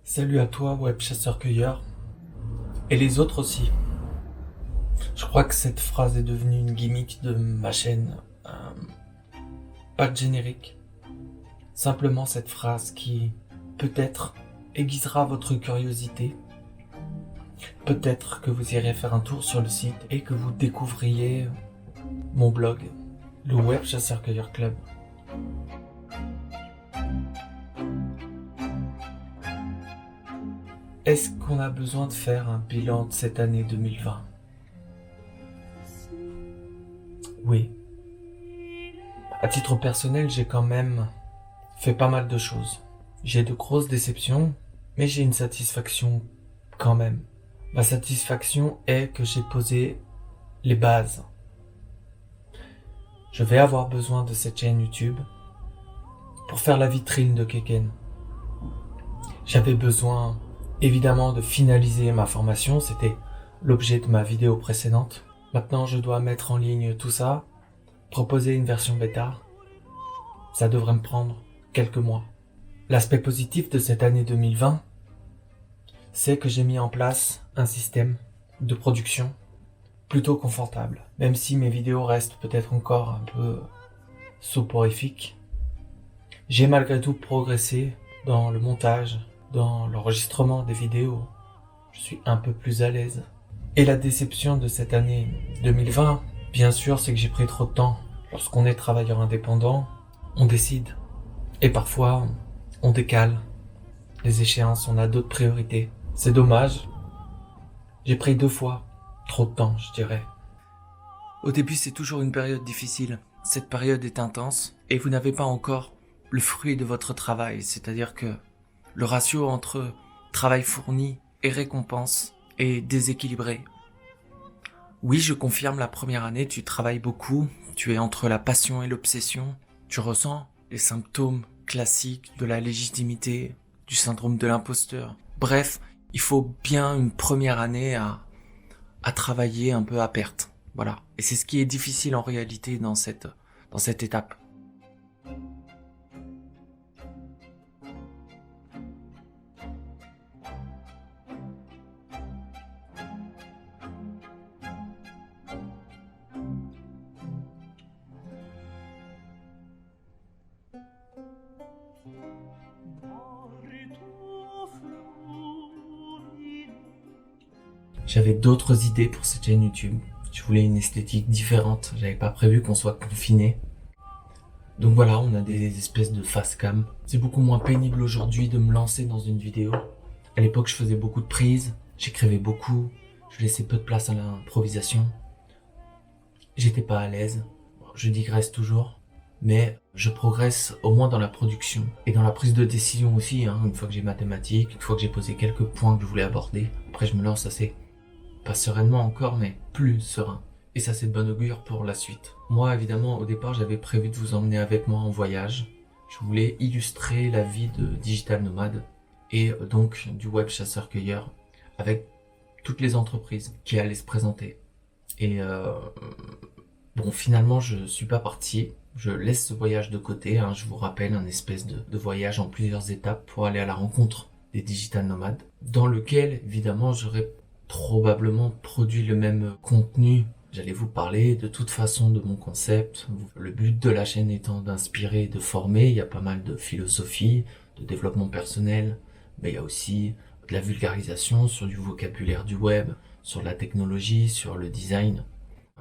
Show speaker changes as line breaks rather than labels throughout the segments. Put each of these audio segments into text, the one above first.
Salut à toi, web chasseur-cueilleur, et les autres aussi. Je crois que cette phrase est devenue une gimmick de ma chaîne. Pas de générique. Simplement cette phrase qui, peut-être, aiguisera votre curiosité. Peut-être que vous irez faire un tour sur le site et que vous découvriez mon blog, le Web Chasseur-Cueilleur Club. Est-ce qu'on a besoin de faire un bilan de cette année 2020 ? Oui. À titre personnel, j'ai quand même fait pas mal de choses. J'ai de grosses déceptions, mais j'ai une satisfaction quand même. Ma satisfaction est que j'ai posé les bases. Je vais avoir besoin de cette chaîne YouTube pour faire la vitrine de Keken. J'avais besoin évidemment de finaliser ma formation, c'était l'objet de ma vidéo précédente. Maintenant, je dois mettre en ligne tout ça, proposer une version bêta. Ça devrait me prendre quelques mois. L'aspect positif de cette année 2020, c'est que j'ai mis en place un système de production plutôt confortable. Même si mes vidéos restent peut-être encore un peu soporifiques, j'ai malgré tout progressé dans le montage, dans l'enregistrement des vidéos. Je suis un peu plus à l'aise. Et la déception de cette année 2020, bien sûr, c'est que j'ai pris trop de temps. Lorsqu'on est travailleur indépendant, on décide. Et parfois, on décale les échéances, on a d'autres priorités. C'est dommage. J'ai pris 2 fois trop de temps, je dirais. Au début, c'est toujours une période difficile. Cette période est intense et vous n'avez pas encore le fruit de votre travail. C'est-à-dire que le ratio entre travail fourni et récompense est déséquilibré. Oui, je confirme, la première année, tu travailles beaucoup, tu es entre la passion et l'obsession, tu ressens les symptômes classiques de la légitimité, du syndrome de l'imposteur. Bref, il faut bien une première année à travailler un peu à perte. Voilà. Et c'est ce qui est difficile en réalité dans cette étape. J'avais d'autres idées pour cette chaîne YouTube. Je voulais une esthétique différente. J'avais pas prévu qu'on soit confiné. Donc voilà, on a des espèces de face cam. C'est beaucoup moins pénible aujourd'hui de me lancer dans une vidéo. À l'époque, je faisais beaucoup de prises. J'écrivais beaucoup. Je laissais peu de place à l'improvisation. J'étais pas à l'aise. Je digresse toujours. Mais je progresse au moins dans la production. Et dans la prise de décision aussi, hein. Une fois que j'ai mathématiques, une fois que j'ai posé quelques points que je voulais aborder. Après, je me lance assez. Pas sereinement encore, mais plus serein. Et ça, c'est de bon augure pour la suite. Moi, évidemment, au départ, j'avais prévu de vous emmener avec moi en voyage. Je voulais illustrer la vie de digital nomade et donc du web chasseur-cueilleur avec toutes les entreprises qui allaient se présenter. Et bon, finalement, je suis pas parti. Je laisse ce voyage de côté. Hein. Je vous rappelle, un espèce de voyage en plusieurs étapes pour aller à la rencontre des digital nomades, dans lequel, évidemment, j'aurais probablement produit le même contenu. J'allais vous parler de toute façon de mon concept. Le but de la chaîne étant d'inspirer, de former. Il y a pas mal de philosophie, de développement personnel, mais il y a aussi de la vulgarisation sur du vocabulaire du web, sur la technologie, sur le design.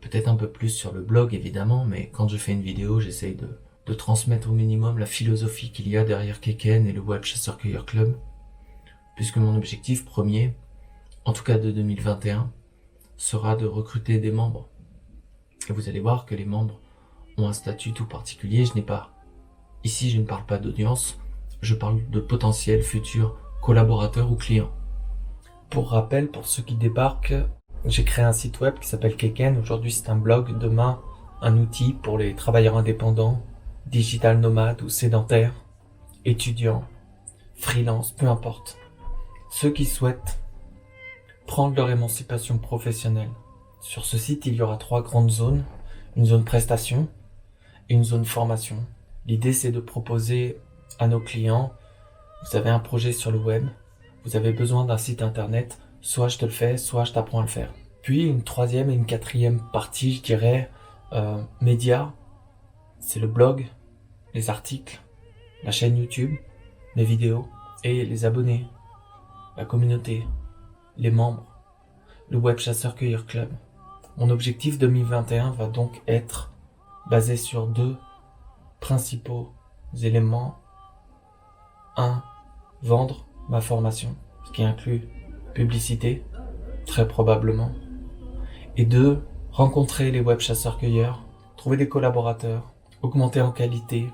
Peut-être un peu plus sur le blog évidemment, mais quand je fais une vidéo, j'essaye de transmettre au minimum la philosophie qu'il y a derrière Keken et le Web Chasseur-Cueilleur Club, puisque mon objectif premier, en tout cas de 2021, sera de recruter des membres. Et vous allez voir que les membres ont un statut tout particulier. Ici je ne parle pas d'audience, je parle de potentiels futurs collaborateurs ou clients. Pour rappel, pour ceux qui débarquent, j'ai créé un site web qui s'appelle Keken. Aujourd'hui c'est un blog, demain un outil pour les travailleurs indépendants, digital nomades ou sédentaires, étudiants, freelance, peu importe. Ceux qui souhaitent prendre leur émancipation professionnelle. Sur ce site, il y aura 3 grandes zones. Une zone prestation et une zone formation. L'idée, c'est de proposer à nos clients, vous avez un projet sur le web, vous avez besoin d'un site internet, soit je te le fais, soit je t'apprends à le faire. Puis une troisième et une quatrième partie, je dirais, médias, c'est le blog, les articles, la chaîne YouTube, mes vidéos et les abonnés, la communauté, les membres, le Web Chasseur Cueilleur Club. Mon objectif 2021 va donc être basé sur deux principaux éléments. 1. Vendre ma formation, ce qui inclut publicité, très probablement. Et 2. Rencontrer les web chasseurs-cueilleurs, trouver des collaborateurs, augmenter en qualité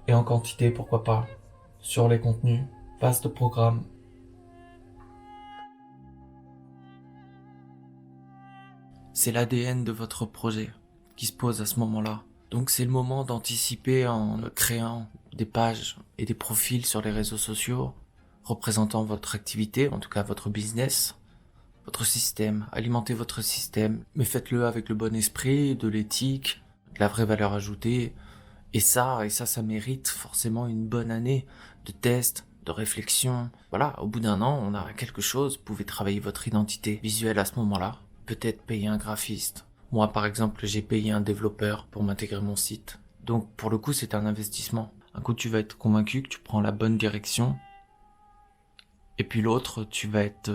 et en quantité, pourquoi pas, sur les contenus, vaste programme. C'est l'ADN de votre projet qui se pose à ce moment-là. Donc c'est le moment d'anticiper en créant des pages et des profils sur les réseaux sociaux représentant votre activité, en tout cas votre business, votre système. Alimentez votre système, mais faites-le avec le bon esprit, de l'éthique, de la vraie valeur ajoutée. Et ça mérite forcément une bonne année de tests, de réflexion. Voilà, au bout d'un an, on a quelque chose. Vous pouvez travailler votre identité visuelle à ce moment-là. Peut-être payer un graphiste. Moi, par exemple, j'ai payé un développeur pour m'intégrer mon site. Donc, pour le coup, c'est un investissement. Un coup, tu vas être convaincu que tu prends la bonne direction. Et puis l'autre, tu vas être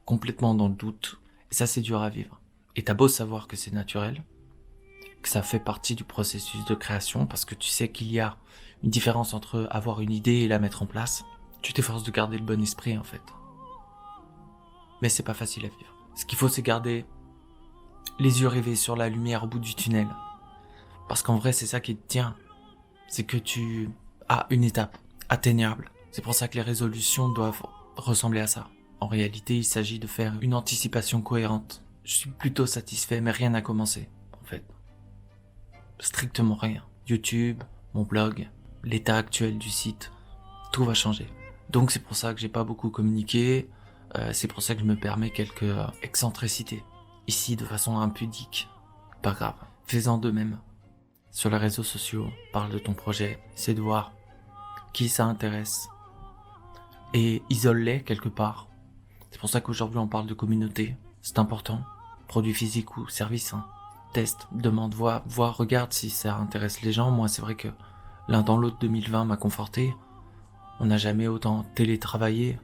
complètement dans le doute. Et ça, c'est dur à vivre. Et t'as beau savoir que c'est naturel, que ça fait partie du processus de création, parce que tu sais qu'il y a une différence entre avoir une idée et la mettre en place. Tu t'efforces de garder le bon esprit, en fait. Mais c'est pas facile à vivre. Ce qu'il faut, c'est garder les yeux rivés sur la lumière au bout du tunnel. Parce qu'en vrai, c'est ça qui te tient. C'est que tu as une étape atteignable. C'est pour ça que les résolutions doivent ressembler à ça. En réalité, il s'agit de faire une anticipation cohérente. Je suis plutôt satisfait, mais rien n'a commencé, en fait. Strictement rien. YouTube, mon blog, l'état actuel du site, tout va changer. Donc c'est pour ça que j'ai pas beaucoup communiqué, c'est pour ça que je me permets quelques excentricités. Ici, de façon impudique. Pas grave. Fais-en de même. Sur les réseaux sociaux, parle de ton projet, c'est de voir qui ça intéresse. Et isole-les quelque part. C'est pour ça qu'aujourd'hui on parle de communauté. C'est important. Produit physique ou service. Teste, demande, vois, regarde si ça intéresse les gens. Moi, c'est vrai que l'un dans l'autre 2020 m'a conforté. On n'a jamais autant télétravaillé.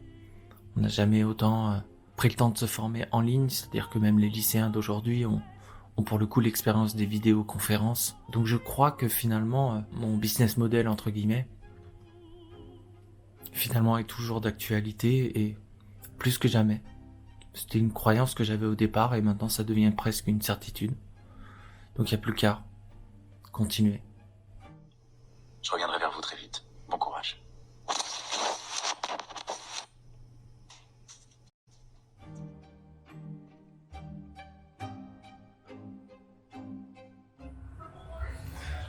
On n'a jamais autant pris le temps de se former en ligne. C'est-à-dire que même les lycéens d'aujourd'hui ont pour le coup l'expérience des vidéoconférences. Donc je crois que finalement, mon business model, entre guillemets, finalement est toujours d'actualité et plus que jamais. C'était une croyance que j'avais au départ et maintenant ça devient presque une certitude. Donc il n'y a plus qu'à continuer.
Je reviendrai vers vous très vite. Bon courage.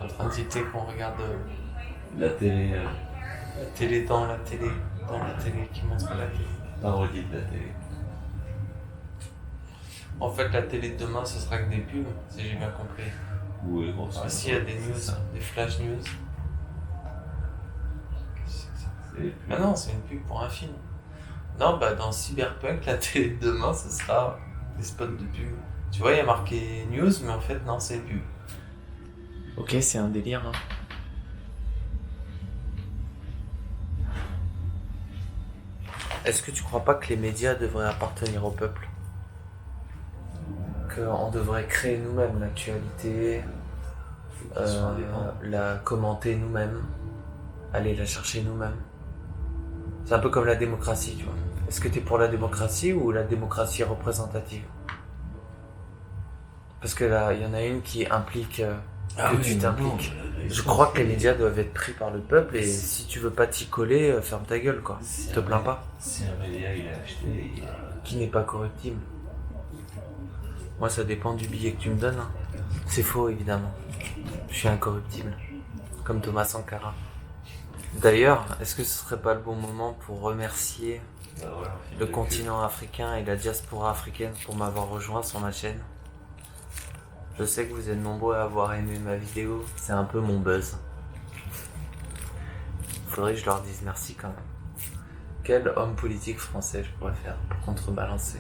Je suis en train de dicter qu'on regarde
La télé,
la télé dans la télé qui montre la télé.
parodie de la télé.
En fait, la télé de demain, ce sera que des pubs, si j'ai bien compris.
Oui, bon, ça.
Ici, il y a des news, des flash news. Ah non, c'est une pub pour un film. Non, bah dans Cyberpunk, la télé de demain, ce sera des spots de pub. Tu vois, il y a marqué news, mais en fait, non, c'est pub. Ok, c'est un délire, hein. Est-ce que tu crois pas que les médias devraient appartenir au peuple? Qu'on devrait créer nous-mêmes l'actualité, la commenter nous-mêmes, aller la chercher nous-mêmes? C'est un peu comme la démocratie, tu vois. Est-ce que t'es pour la démocratie ou la démocratie représentative? Parce que là, il y en a une qui implique que tu t'impliques. Je crois que les médias doivent être pris par le peuple et si tu veux pas t'y coller, ferme ta gueule, quoi. Te plains pas.
Si un média il a acheté,
Qui n'est pas corruptible. Moi, ça dépend du billet que tu me donnes. Hein. C'est faux, évidemment. Je suis incorruptible. Comme Thomas Sankara. D'ailleurs, est-ce que ce serait pas le bon moment pour remercier le continent africain et la diaspora africaine pour m'avoir rejoint sur ma chaîne? Je sais que vous êtes nombreux à avoir aimé ma vidéo, c'est un peu mon buzz. Faudrait que je leur dise merci quand même. quel homme politique français je pourrais faire pour contrebalancer?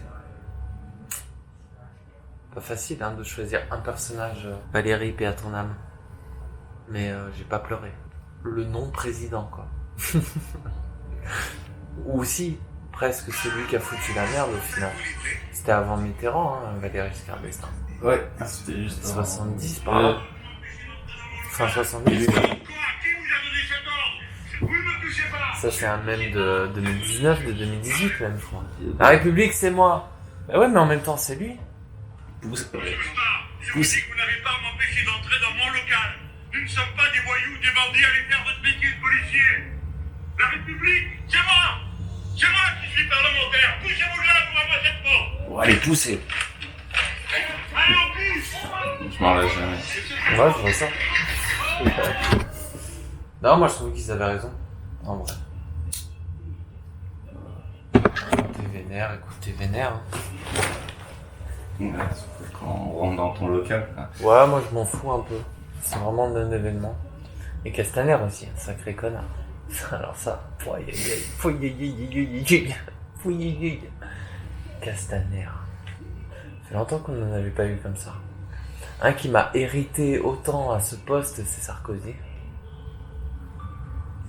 Pas facile hein, de choisir un personnage. Valérie, paix à ton âme. Mais j'ai pas pleuré. Le non-président, quoi. Ou si, presque celui qui a foutu la merde au final. C'était avant Mitterrand, hein, Valéry Giscard d'Estaing.
Ouais, c'était juste
70 par là. Fin 70. Ça c'est un mème de 2019, de 2018 même, je crois. La République c'est moi. Bah ouais, mais en même temps c'est lui.
Pousse.
Vous n'avez pas à m'empêcher d'entrer dans mon local. Nous ne sommes pas des voyous, des bandits, allez faire votre métier de policier. La République, c'est moi. C'est moi qui suis parlementaire. Poussez-vous là pour avoir cette porte.
Bon, allez, poussez.
Allez, on pousse.
Je m'en lâche jamais.
Ouais, je vois ça. Non, moi je trouve qu'ils avaient raison. En vrai. T'es vénère, écoute, t'es vénère. Hein.
Ouais, quand on rentre dans ton local, quoi.
Ouais, moi je m'en fous un peu. C'est vraiment un événement. Et Castaner aussi, un sacré connard. Alors ça, Castaner. Ça fait longtemps qu'on n'en avait pas eu comme ça. Un qui m'a hérité autant à ce poste, c'est Sarkozy.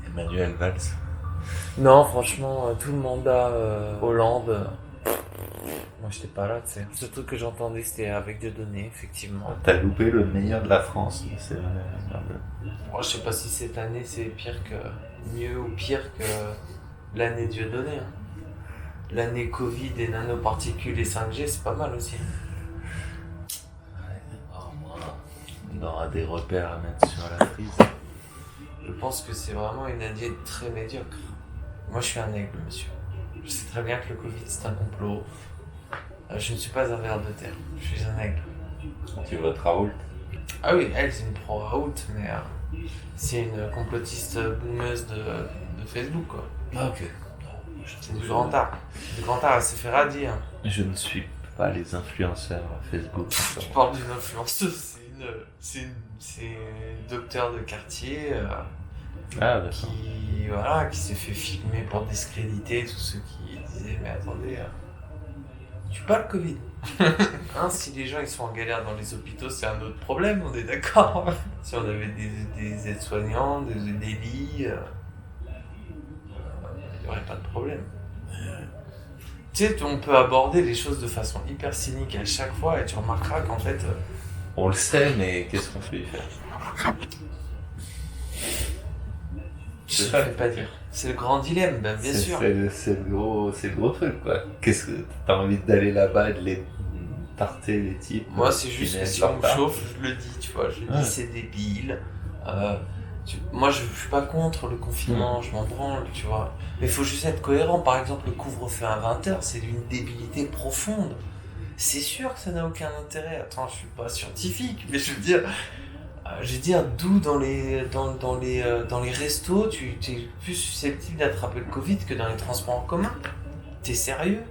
Emmanuel Valls.
Non, franchement, tout le mandat Hollande, moi j'étais pas là, tu sais. Ce truc que j'entendais, c'était avec Dieudonné, effectivement.
T'as loupé le meilleur de la France, c'est vrai.
Moi, je sais pas si cette année c'est pire que... mieux ou pire que l'année Dieudonné. Hein. L'année Covid et nanoparticules et 5G, c'est pas mal aussi.
On aura des repères à mettre sur la prise.
Je pense que c'est vraiment une année très médiocre. Moi, je suis un aigle, monsieur. Je sais très bien que le Covid, c'est un complot. Je ne suis pas un ver de terre. Je suis un aigle.
Tu votes Raoult.
Ah oui, elle, c'est une pro-Raoult, mais c'est une complotiste boumeuse de Facebook, quoi.
Ah, ok.
C'est du grand art. Du grand art, elle s'est fait radier. Hein.
Je ne suis pas les influenceurs Facebook.
Tu parles d'une influenceuse, c'est une docteur de quartier
Ah, d'accord.
qui s'est fait filmer pour discréditer tous ceux qui disaient mais attendez, tu pas le Covid. Hein, si les gens ils sont en galère dans les hôpitaux, c'est un autre problème, on est d'accord. Si on avait des aides-soignants, des lits, il n'y aurait pas de problème. Tu sais, on peut aborder les choses de façon hyper cynique à chaque fois et tu remarqueras qu'en fait...
On le sait, mais qu'est-ce qu'on peut y faire?
Je ne fais pas dire. C'est le grand dilemme, ben, bien sûr.
C'est le gros truc, quoi. Qu'est-ce que t'as envie d'aller là-bas et de les tarter, les types?
Moi, c'est juste que si on me chauffe, je le dis, tu vois. Je dis c'est débile. Moi, je suis pas contre le confinement, je m'en branle, tu vois. Mais il faut juste être cohérent. Par exemple, le couvre-feu à 20h, c'est d'une débilité profonde. C'est sûr que ça n'a aucun intérêt. Attends, je suis pas scientifique, mais je veux dire, d'où dans les restos, tu es plus susceptible d'attraper le Covid que dans les transports en commun. T'es sérieux?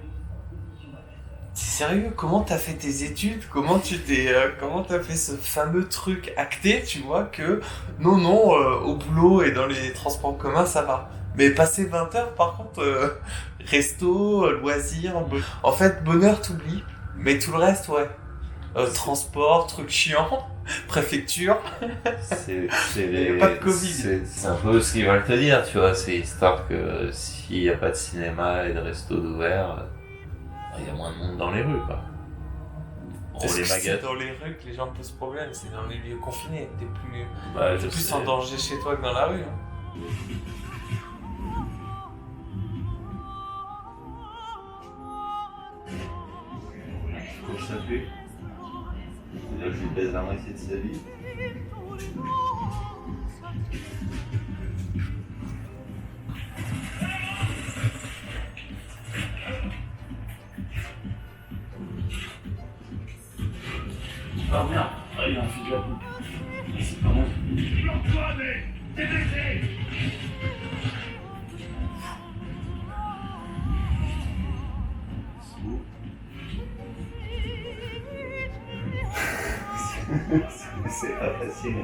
Comment t'as fait tes études? Comment t'as fait ce fameux truc acté, tu vois, que non, au boulot et dans les transports en commun, ça va. Mais passer 20 heures, par contre, resto, loisirs, en fait, bonheur, t'oublies. Mais tout le reste, ouais. Transport, truc chiant, préfecture.
C'est
pas de Covid.
C'est un peu ce qu'ils veulent te dire, tu vois. C'est histoire que s'il n'y a pas de cinéma et de resto d'ouvert, il y a moins de monde dans les rues, quoi.
Est-ce
les
que
magasins.
c'est dans les rues que les gens posent problème? C'est dans les lieux confinés. T'es
Bah, je
plus
sais.
en danger chez toi que dans la rue. Hein.
Pour ça fait. C'est-à-dire que je lui baise la moitié de sa vie. Ah merde, il a un fusil à pompe. C'est pas bon.
L'Antoine, t'es blessé.
C'est pas facile.